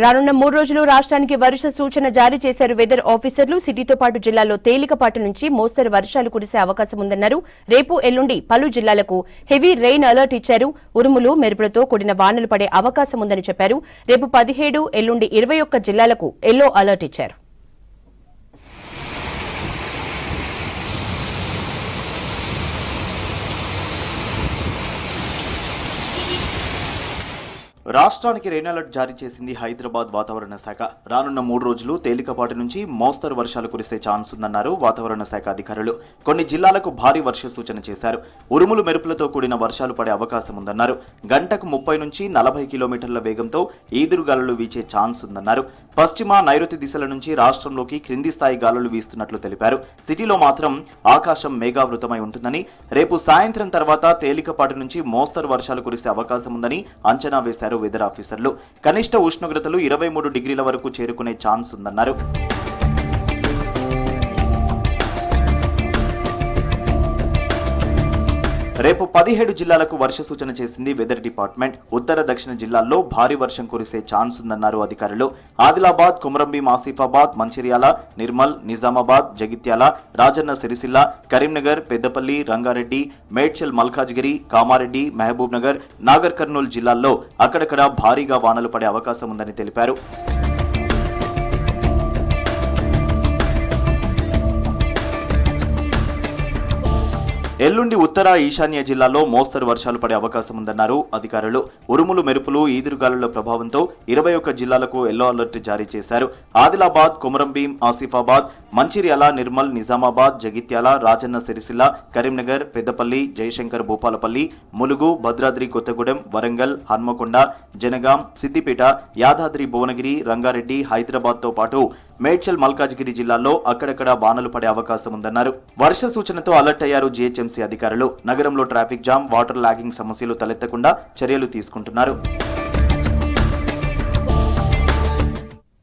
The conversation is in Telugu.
రానున్న 3 రోజులు రాష్ట్రానికి వర్ష సూచన జారీ చేశారు వెదర్ ఆఫీసర్లు. సిటీతో పాటు జిల్లాల్లో తేలికపాటి నుంచి మోస్తరు వర్షాలు కురిసే అవకాశం ఉందన్నారు. రేపు ఎల్లుండి పలు జిల్లాలకు హెవీ రెయిన్ అలర్ట్ ఇచ్చారు. ఉరుములు మెరుపులతో కూడిన వానలు పడే అవకాశం ఉందని చెప్పారు. రేపు 17, ఎల్లుండి 21 జిల్లాలకు ఎల్లో అలర్ట్ ఇచ్చారు. రాష్ట్రానికి రెయిన్ అలర్ట్ జారీ చేసింది హైదరాబాద్ వాతావరణ శాఖ. రానున్న 3 రోజులు తేలికపాటి నుంచి మోస్తరు వర్షాలు కురిసే ఛాన్స్ ఉందన్నారు వాతావరణ శాఖ అధికారులు. కొన్ని జిల్లాలకు భారీ వర్ష సూచన చేశారు. ఉరుములు మెరుపులతో కూడిన వర్షాలు పడే అవకాశం ఉందన్నారు. గంటకు 30 నుంచి 40 కిలోమీటర్ల వేగంతో ఈదురుగాలులు వీచే ఛాన్స్ ఉందన్నారు. పశ్చిమ నైరుతి దిశల నుంచి రాష్ట్రంలోకి క్రింది స్థాయి గాలులు వీస్తున్నట్లు తెలిపారు. సిటీలో మాత్రం ఆకాశం మేఘావృతమై ఉంటుందని, రేపు సాయంత్రం తర్వాత తేలికపాటి నుంచి మోస్తరు వర్షాలు కురిసే అవకాశం ఉందని అంచనా వేశారు వెదర్ ఆఫీసర్లు. కనిష్ట ఉష్ణోగ్రతలు 23 డిగ్రీల వరకు చేరుకునే ఛాన్స్ ఉందన్నారు. రేపు 17 జిల్లాలకు వర్ష సూచన చేసింది వెదర్ డిపార్ట్మెంట్. ఉత్తర దక్షిణ జిల్లాల్లో భారీ వర్షం కురిసే ఛాన్స్ ఉందన్నారు అధికారులు. ఆదిలాబాద్, కొమరంభీం, ఆసిఫాబాద్, మంచిర్యాల, నిర్మల్, నిజామాబాద్, జగిత్యాల, రాజన్న సిరిసిల్ల, కరీంనగర్, పెద్దపల్లి, రంగారెడ్డి, మేడ్చల్, మల్కాజ్గిరి, కామారెడ్డి, మహబూబ్ నగర్, నాగర్ కర్నూల్ జిల్లాల్లో అక్కడక్కడ భారీగా వానలు పడే అవకాశం ఉందని తెలిపారు. ఎల్లుండి ఉత్తర ఈశాన్య జిల్లాలో మోస్తరు వర్షాలు పడే అవకాశం ఉందన్నారు అధికారులు. ఉరుములు మెరుపులు ఈదురుగాలుల ప్రభావంతో 21 జిల్లాలకు ఎల్లో అలర్ట్ జారీ చేశారు. ఆదిలాబాద్, కొమరంభీం, ఆసిఫాబాద్, మంచిర్యాల, నిర్మల్, నిజామాబాద్, జగిత్యాల, రాజన్న సిరిసిల్ల, కరీంనగర్, పెద్దపల్లి, జయశంకర్, భూపాలపల్లి, ములుగు, భద్రాద్రి కొత్తగూడెం, వరంగల్, హన్మకొండ, జనగాం, సిద్దిపేట, యాదాద్రి భువనగిరి, రంగారెడ్డి, హైదరాబాద్తో పాటు మేడ్చల్, మల్కాజ్గిరి జిల్లాల్లో అక్కడక్కడ వానలు పడే అవకాశం ఉందన్నారు. వర్ష సూచనతో అలర్ట్ అయ్యారు జీహెచ్ఎంసీ అధికారులు. నగరంలో ట్రాఫిక్ జామ్, వాటర్ లాగింగ్ సమస్యలు తలెత్తకుండా చర్యలు తీసుకుంటున్నారు.